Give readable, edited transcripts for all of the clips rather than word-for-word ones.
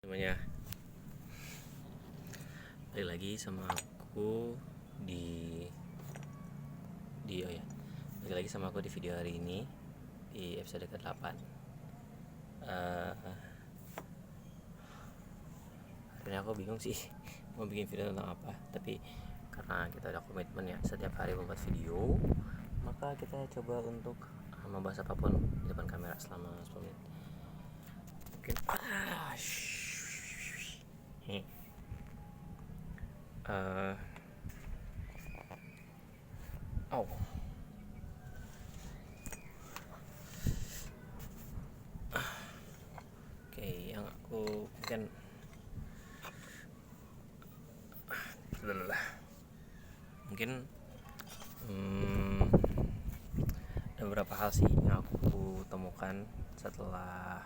Namanya balik lagi sama aku di oh ya balik lagi sama aku di video hari ini di episode ke-8. Hari ini aku bingung sih mau bikin video tentang apa, tapi karena kita ada komitmen ya setiap hari membuat video, maka kita coba untuk membahas apapun di depan kamera selama 10 menit mungkin. Oke, yang aku mungkin ada beberapa hal sih yang aku temukan setelah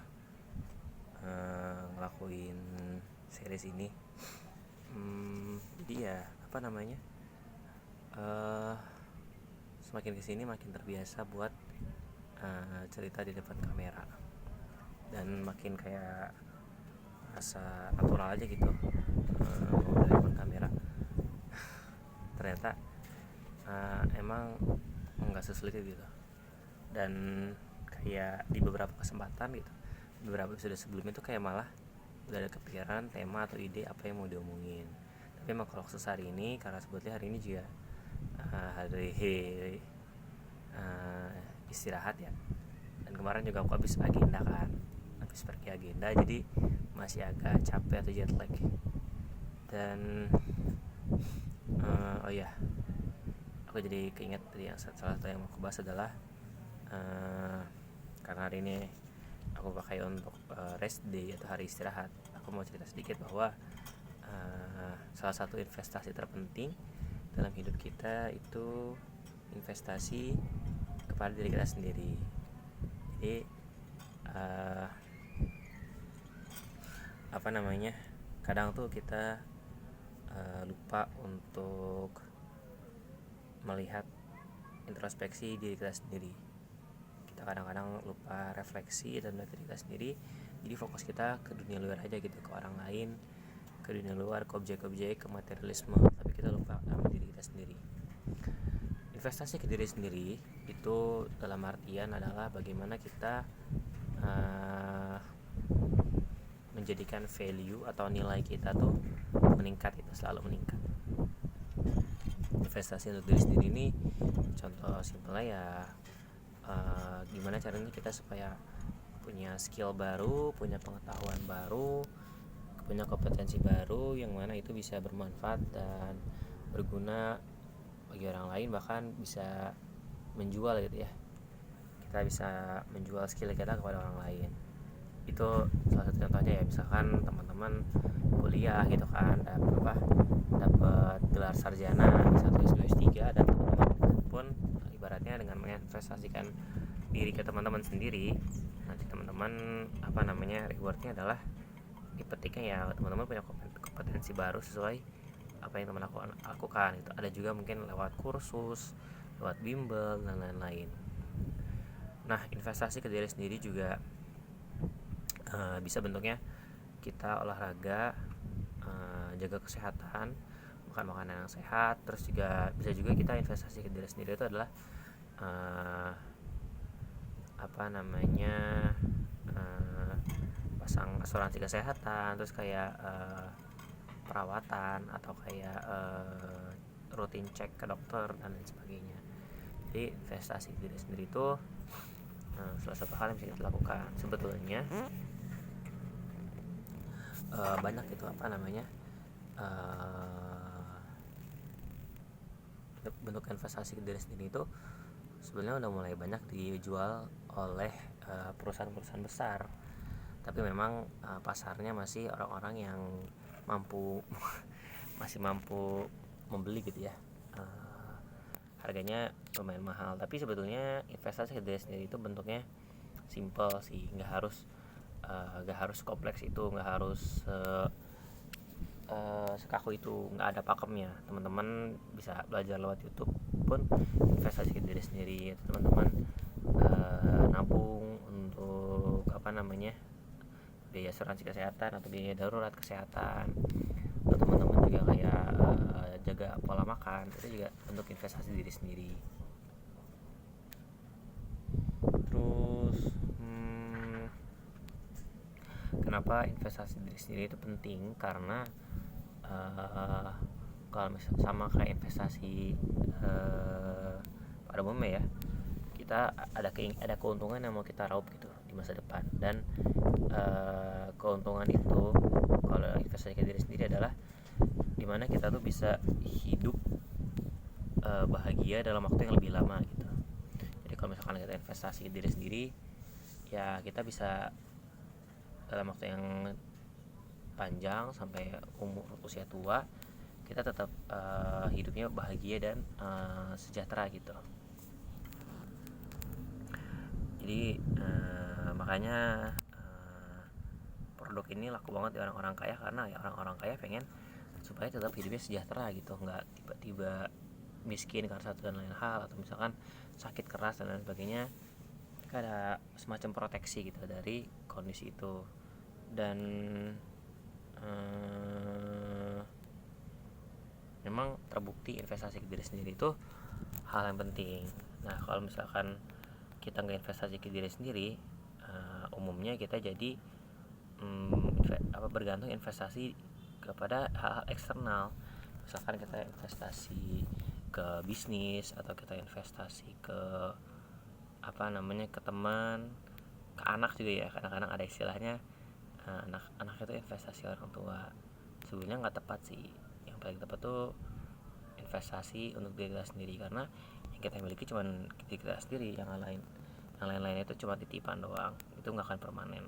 ngelakuin series ini. Jadi ya semakin kesini makin terbiasa buat cerita di depan kamera, dan makin kayak rasa natural aja gitu di depan kamera. Ternyata emang nggak sesulit itu gitu. Dan kayak di beberapa kesempatan gitu, beberapa episode sebelumnya tuh kayak malah udah ada kepikiran tema atau ide apa yang mau diomongin. Tapi emang kalau khusus hari ini, karena sebetulnya hari ini juga hari istirahat ya, dan kemarin juga aku habis pergi agenda, jadi masih agak capek atau jet lag. Dan aku jadi keinget tadi yang salah satu yang mau aku bahas adalah karena hari ini aku pakai untuk rest day atau hari istirahat. Aku mau cerita sedikit bahwa salah satu investasi terpenting dalam hidup kita itu investasi kepada diri kita sendiri. Jadi kadang tuh kita lupa untuk melihat introspeksi diri kita sendiri. Kita kadang-kadang lupa refleksi dan melihat diri kita sendiri. Jadi fokus kita ke dunia luar aja gitu, ke orang lain, ke dunia luar, ke objek-objek, ke materialisme, tapi kita lupa sama diri kita sendiri. Investasi ke diri sendiri itu dalam artian adalah bagaimana kita menjadikan value atau nilai kita tuh meningkat, itu selalu meningkat. Investasi untuk diri sendiri ini contoh simpelnya ya gimana caranya kita supaya punya skill baru, punya pengetahuan baru, punya kompetensi baru yang mana itu bisa bermanfaat dan berguna bagi orang lain, bahkan bisa menjual gitu ya. Kita bisa menjual skill kita kepada orang lain. Itu salah satu contohnya ya, misalkan teman-teman kuliah gitu kan, dapat gelar sarjana S1, S2, S3, dan teman-teman pun ibaratnya dengan menginvestasikan diri ke teman-teman sendiri, nanti teman-teman rewardnya adalah dipetiknya ya teman-teman punya kompetensi baru sesuai apa yang teman lakukan. Itu ada juga mungkin lewat kursus, lewat bimbel dan lain-lain. Nah, investasi ke diri sendiri juga bisa bentuknya kita olahraga, jaga kesehatan, makan makanan yang sehat. Terus juga bisa juga kita investasi ke diri sendiri itu adalah pasang asuransi kesehatan, terus kayak perawatan atau kayak rutin cek ke dokter dan lain sebagainya. Jadi investasi diri sendiri itu salah satu hal yang bisa kita lakukan. Sebetulnya banyak itu bentuk investasi diri sendiri itu sebenarnya udah mulai banyak dijual oleh perusahaan-perusahaan besar, tapi memang pasarnya masih orang-orang yang masih mampu membeli gitu ya. Harganya lumayan mahal, tapi sebetulnya investasi ke diri sendiri itu bentuknya simple sih, nggak harus kompleks itu, nggak harus sekaku itu, nggak ada pakemnya. Teman-teman bisa belajar lewat YouTube pun investasi ke diri sendiri. Teman-teman nabung untuk biaya asuransi kesehatan atau biaya darurat kesehatan, atau teman-teman juga kayak jaga pola makan, itu juga bentuk investasi diri sendiri. Terus kenapa investasi diri sendiri itu penting? Karena kalau misalnya sama kayak investasi pada umumnya ya, kita ada keuntungan yang mau kita raup gitu di masa depan. Dan keuntungan itu kalau investasi ke diri sendiri adalah dimana kita tuh bisa hidup bahagia dalam waktu yang lebih lama gitu. Jadi kalau misalkan kita investasi diri sendiri, ya kita bisa dalam waktu yang panjang sampai usia tua kita tetap hidupnya bahagia dan sejahtera gitu. Jadi makanya produk ini laku banget di orang-orang kaya, karena ya orang-orang kaya pengen supaya tetap hidupnya sejahtera gitu, nggak tiba-tiba miskin karena satu dan lain hal, atau misalkan sakit keras dan lain sebagainya. Ada semacam proteksi gitu dari kondisi itu. Dan memang terbukti investasi ke diri sendiri itu hal yang penting. Nah kalau misalkan kita nggak investasi ke diri sendiri, umumnya kita jadi bergantung investasi kepada hal-hal eksternal. Misalkan kita investasi ke bisnis, atau kita investasi ke ke teman, ke anak juga ya. Kadang-kadang ada istilahnya anak itu investasi orang tua. Sebenarnya nggak tepat sih. Yang paling tepat tuh investasi untuk diri kita sendiri, karena yang kita miliki cuma diri kita sendiri. Yang lain-lain itu cuma titipan doang, itu nggak akan permanen.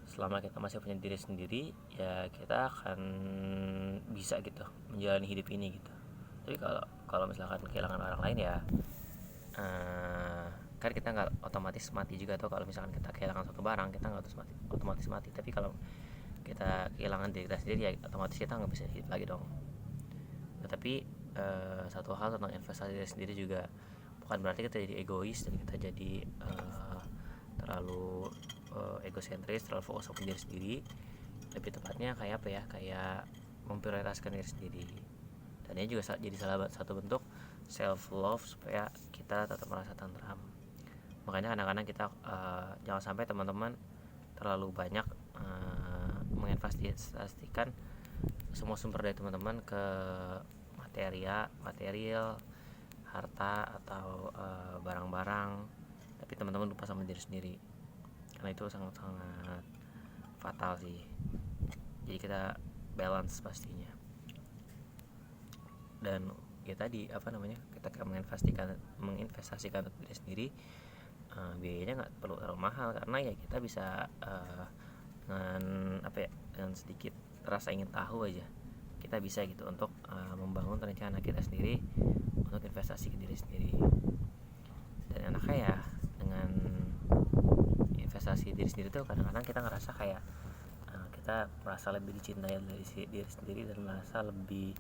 Selama kita masih punya diri sendiri, ya kita akan bisa gitu menjalani hidup ini gitu. Tapi kalau misalkan kehilangan orang lain, ya kan kita nggak otomatis mati juga. Atau kalau misalkan kita kehilangan suatu barang, kita nggak otomatis mati. Tapi kalau kita kehilangan diri kita sendiri, ya otomatis kita nggak bisa hidup lagi dong. Tetapi satu hal tentang investasi diri sendiri juga, bukan berarti kita jadi egois dan kita jadi terlalu egosentris, terlalu fokus sama diri sendiri. Lebih tepatnya kayak apa ya, kayak memprioritaskan diri sendiri. Dan ini juga jadi salah satu bentuk self love supaya kita tetap merasa tentram. Makanya kadang-kadang kita jangan sampai teman-teman terlalu banyak menginvestasikan semua sumber dari teman-teman ke material, harta, atau barang-barang, tapi teman-teman lupa sama diri sendiri. Karena itu sangat-sangat fatal sih. Jadi kita balance pastinya. Dan ya tadi kita menginvestasikan untuk diri sendiri, biayanya nggak perlu terlalu mahal, karena ya kita bisa dengan sedikit rasa ingin tahu aja kita bisa gitu untuk membangun rencana kita sendiri untuk investasi ke diri sendiri. Dan enaknya ya dengan investasi diri sendiri tuh kadang-kadang kita ngerasa kayak kita merasa lebih dicintai dari diri sendiri dan merasa lebih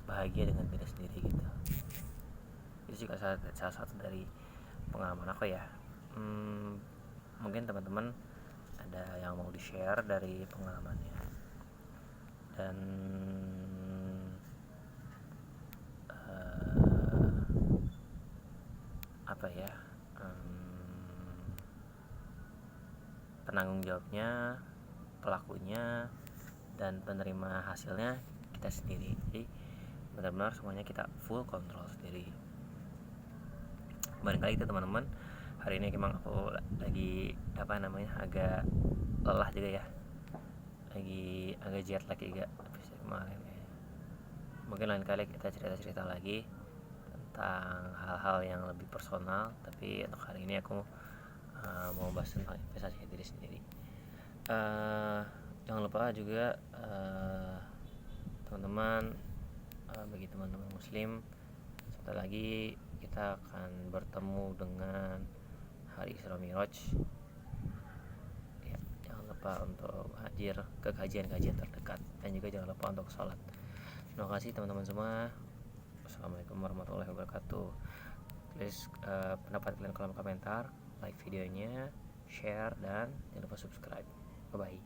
bahagia dengan diri sendiri gitu. Itu juga salah satu dari pengalaman aku ya. Mungkin teman-teman ada yang mau di share dari pengalamannya. Dan penanggung jawabnya, pelakunya, dan penerima hasilnya kita sendiri. Jadi benar-benar semuanya kita full kontrol sendiri. Barangkali itu teman-teman, hari ini memang aku lagi agak lelah juga ya, lagi agak jet lag juga habis kemarin ya. Mungkin lain kali kita cerita lagi tentang hal-hal yang lebih personal. Tapi untuk hari ini aku mau bahas tentang investasi diri sendiri. Jangan lupa juga teman-teman, bagi teman-teman muslim, sebentar lagi kita akan bertemu dengan hari Isra Miraj ya. Jangan lupa untuk hadir ke kajian-kajian terdekat, dan juga jangan lupa untuk sholat. Terima kasih teman-teman semua. Assalamualaikum warahmatullahi wabarakatuh. Tulis pendapat kalian kolom komentar, like videonya, share, dan jangan lupa subscribe. Bye bye.